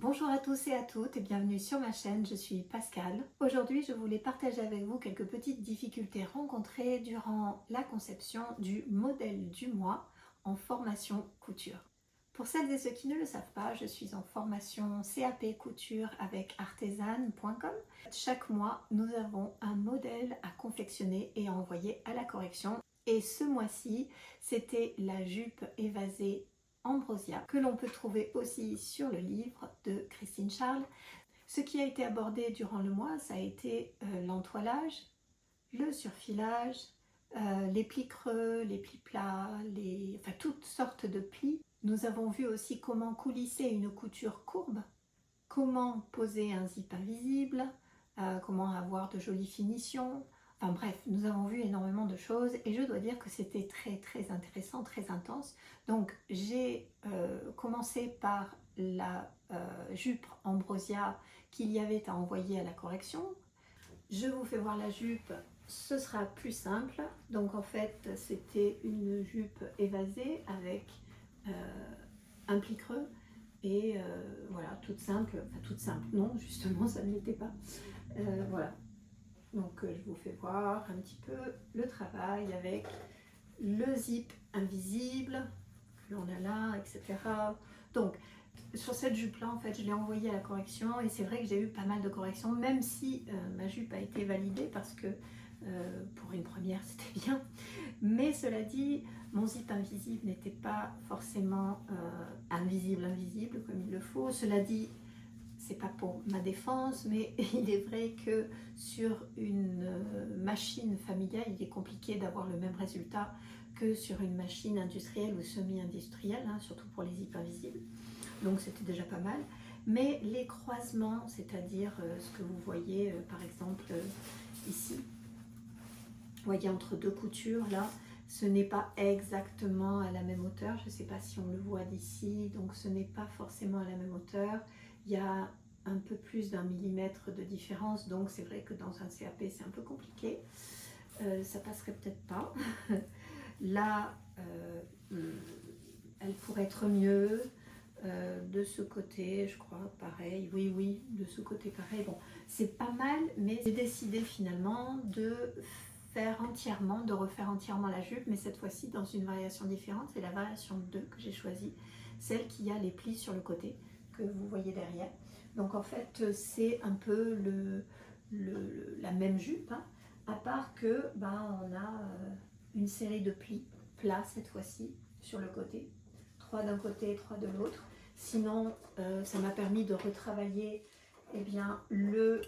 Bonjour à tous et à toutes et bienvenue sur ma chaîne, je suis Pascal. Aujourd'hui, je voulais partager avec vous quelques petites difficultés rencontrées durant la conception du modèle du mois en formation couture. Pour celles et ceux qui ne le savent pas, je suis en formation CAP couture avec artesane.com. Chaque mois, nous avons un modèle à confectionner et à envoyer à la correction. Et ce mois-ci, c'était la jupe évasée Ambrosia, que l'on peut trouver aussi sur le livre de Christine Charles. Ce qui a été abordé durant le mois, ça a été l'entoilage, le surfilage, les plis creux, les plis plats, enfin toutes sortes de plis. Nous avons vu aussi comment coulisser une couture courbe, comment poser un zip invisible, comment avoir de jolies finitions. Enfin bref, nous avons vu énormément de choses et je dois dire que c'était très intéressant, très intense. Donc j'ai commencé par la jupe Ambrosia qu'il y avait à envoyer à la correction. Je vous fais voir la jupe, ce sera plus simple. Donc en fait c'était une jupe évasée avec un pli creux et voilà, toute simple, enfin toute simple, non justement ça ne l'était pas. Voilà, donc je vous fais voir un petit peu le travail avec le zip invisible que l'on a là, etc. Donc sur cette jupe là en fait je l'ai envoyée à la correction et c'est vrai que j'ai eu pas mal de corrections, même si ma jupe a été validée parce que pour une première c'était bien, mais cela dit mon zip invisible n'était pas forcément invisible comme il le faut. Cela dit, c'est pas pour ma défense, mais il est vrai que sur une machine familiale, il est compliqué d'avoir le même résultat que sur une machine industrielle ou semi-industrielle, hein, surtout pour les zips invisibles. Donc c'était déjà pas mal. Mais les croisements, c'est-à-dire ce que vous voyez par exemple ici, vous voyez entre deux coutures là, ce n'est pas exactement à la même hauteur. Je ne sais pas si on le voit d'ici, donc ce n'est pas forcément à la même hauteur. Il y a un peu plus d'1 millimètre de différence, donc c'est vrai que dans un CAP c'est un peu compliqué. Ça passerait peut-être pas. Là, elle pourrait être mieux. De ce côté, je crois, pareil. Oui, de ce côté, pareil. Bon, c'est pas mal, mais j'ai décidé finalement de refaire entièrement la jupe, mais cette fois-ci dans une variation différente. C'est la variation 2 que j'ai choisie, celle qui a les plis sur le côté, que vous voyez derrière. Donc en fait, c'est un peu la même jupe, hein, à part que on a une série de plis plats cette fois-ci sur le côté. 3 d'un côté, 3 de l'autre. Sinon, ça m'a permis de retravailler le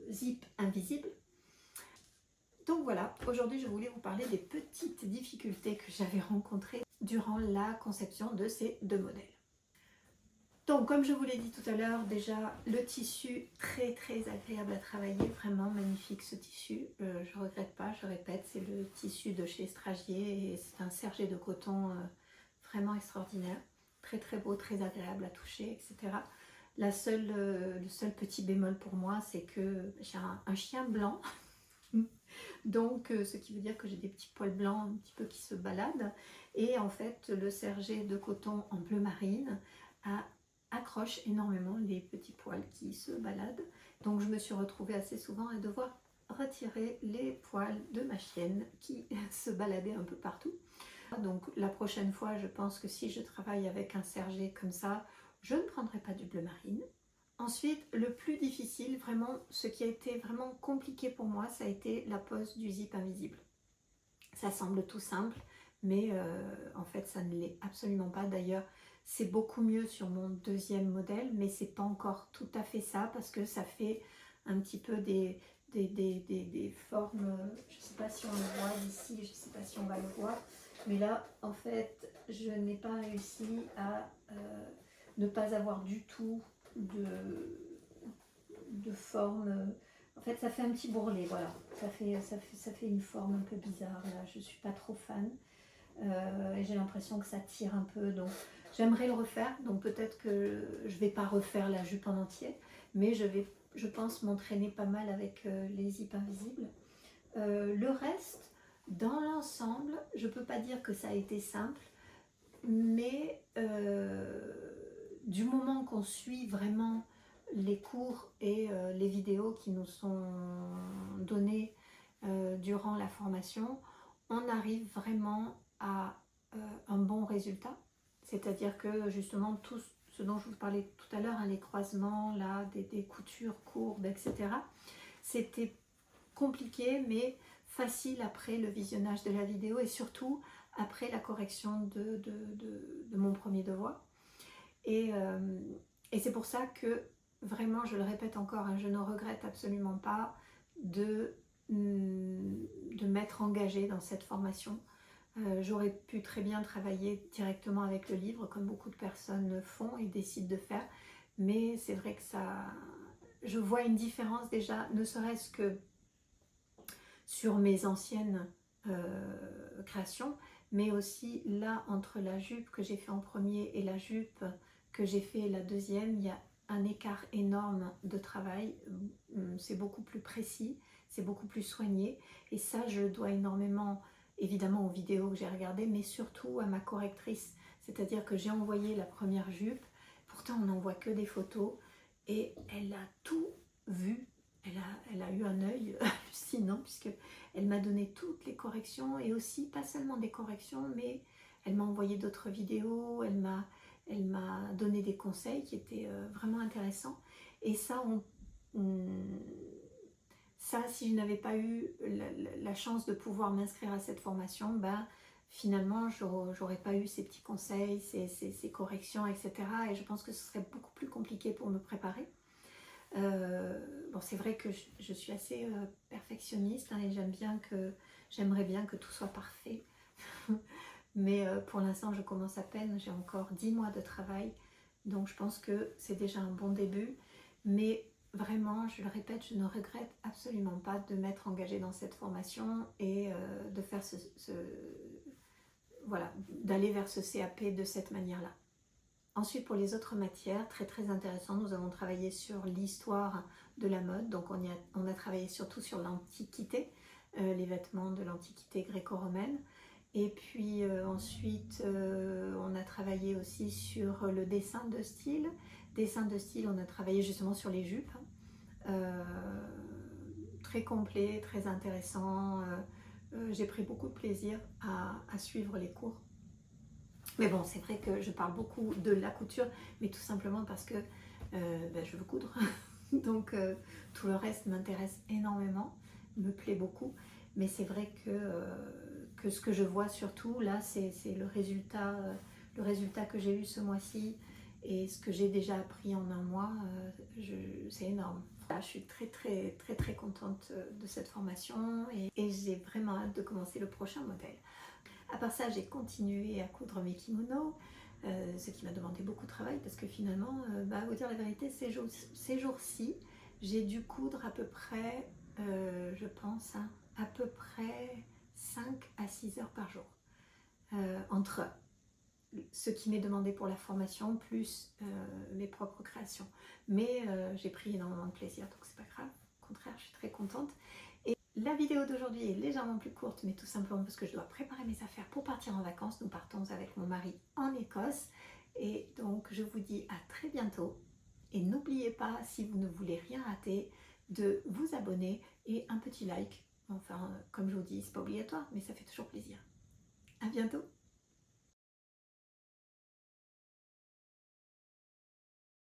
zip invisible. Donc voilà, aujourd'hui je voulais vous parler des petites difficultés que j'avais rencontrées durant la conception de ces deux modèles. Donc comme je vous l'ai dit tout à l'heure, déjà le tissu très agréable à travailler, vraiment magnifique ce tissu, je ne regrette pas, je répète, c'est le tissu de chez Stragier et c'est un sergé de coton vraiment extraordinaire, très beau, très agréable à toucher, etc. Le seul petit bémol pour moi, c'est que j'ai un chien blanc, donc ce qui veut dire que j'ai des petits poils blancs un petit peu qui se baladent, et en fait le sergé de coton en bleu marine accroche énormément les petits poils qui se baladent, donc je me suis retrouvée assez souvent à devoir retirer les poils de ma chienne qui se baladaient un peu partout. Donc la prochaine fois, je pense que si je travaille avec un sergé comme ça, je ne prendrai pas du bleu marine. Ensuite, le plus difficile, vraiment, ce qui a été vraiment compliqué pour moi, ça a été la pose du zip invisible. Ça semble tout simple, mais en fait, ça ne l'est absolument pas. D'ailleurs, c'est beaucoup mieux sur mon deuxième modèle, mais c'est pas encore tout à fait ça, parce que ça fait un petit peu des formes, je ne sais pas si on le voit d'ici, je ne sais pas si on va le voir, mais là, en fait, je n'ai pas réussi à ne pas avoir du tout de forme. En fait, ça fait un petit bourrelet, voilà. Ça fait une forme un peu bizarre, là. Je ne suis pas trop fan. Et j'ai l'impression que ça tire un peu, donc j'aimerais le refaire. Donc peut-être que je ne vais pas refaire la jupe en entier, mais je pense m'entraîner pas mal avec les zips invisibles. Le reste, dans l'ensemble, je ne peux pas dire que ça a été simple, mais du moment qu'on suit vraiment les cours et les vidéos qui nous sont données durant la formation, on arrive vraiment à un bon résultat. C'est-à-dire que justement tout ce dont je vous parlais tout à l'heure, hein, les croisements, là, des coutures, courbes, etc. C'était compliqué mais facile après le visionnage de la vidéo et surtout après la correction de mon premier devoir. Et c'est pour ça que vraiment, je le répète encore, hein, je ne regrette absolument pas de m'être engagée dans cette formation. J'aurais pu très bien travailler directement avec le livre, comme beaucoup de personnes font et décident de faire, mais c'est vrai que je vois une différence déjà, ne serait-ce que sur mes anciennes créations, mais aussi là, entre la jupe que j'ai fait en premier et la jupe que j'ai fait la deuxième, il y a un écart énorme de travail. C'est beaucoup plus précis, c'est beaucoup plus soigné, et ça je dois énormément évidemment aux vidéos que j'ai regardées, mais surtout à ma correctrice, c'est-à-dire que j'ai envoyé la première jupe, pourtant on n'envoie que des photos, et elle a tout vu. Elle a eu un œil hallucinant puisque elle m'a donné toutes les corrections, et aussi pas seulement des corrections, mais elle m'a envoyé d'autres vidéos, elle m'a donné des conseils qui étaient vraiment intéressants. Et ça, si je n'avais pas eu la chance de pouvoir m'inscrire à cette formation, ben, finalement, j'aurais pas eu ces petits conseils, ces corrections, etc. Et je pense que ce serait beaucoup plus compliqué pour me préparer. Bon, c'est vrai que je suis assez perfectionniste, hein, et j'aimerais bien que tout soit parfait. Mais pour l'instant, je commence à peine, j'ai encore 10 mois de travail, donc je pense que c'est déjà un bon début. Mais vraiment, je le répète, je ne regrette absolument pas de m'être engagée dans cette formation et de faire voilà, d'aller vers ce CAP de cette manière-là. Ensuite, pour les autres matières, très très intéressant, nous avons travaillé sur l'histoire de la mode. Donc on a travaillé surtout sur l'Antiquité, les vêtements de l'Antiquité gréco-romaine. Et puis ensuite, on a travaillé aussi sur le dessin de style. Dessin de style, on a travaillé justement sur les jupes. Très complet, très intéressant. J'ai pris beaucoup de plaisir à suivre les cours. Mais bon, c'est vrai que je parle beaucoup de la couture, mais tout simplement parce que je veux coudre. Donc tout le reste m'intéresse énormément, me plaît beaucoup. Mais c'est vrai que ce que je vois surtout là, c'est le résultat que j'ai eu ce mois-ci, et ce que j'ai déjà appris en un mois, c'est énorme. Voilà, je suis très très très très contente de cette formation, et j'ai vraiment hâte de commencer le prochain modèle. À part ça, j'ai continué à coudre mes kimonos, ce qui m'a demandé beaucoup de travail parce que finalement, à vous dire la vérité, ces jours-ci, j'ai dû coudre à peu près, je pense, hein, à peu près 5 à 6 heures par jour. Entre ce qui m'est demandé pour la formation, plus mes propres créations. Mais j'ai pris énormément de plaisir, donc c'est pas grave. Au contraire, je suis très contente. La vidéo d'aujourd'hui est légèrement plus courte, mais tout simplement parce que je dois préparer mes affaires pour partir en vacances. Nous partons avec mon mari en Écosse. Et donc, je vous dis à très bientôt. Et n'oubliez pas, si vous ne voulez rien rater, de vous abonner et un petit like. Enfin, comme je vous dis, c'est pas obligatoire, mais ça fait toujours plaisir. À bientôt!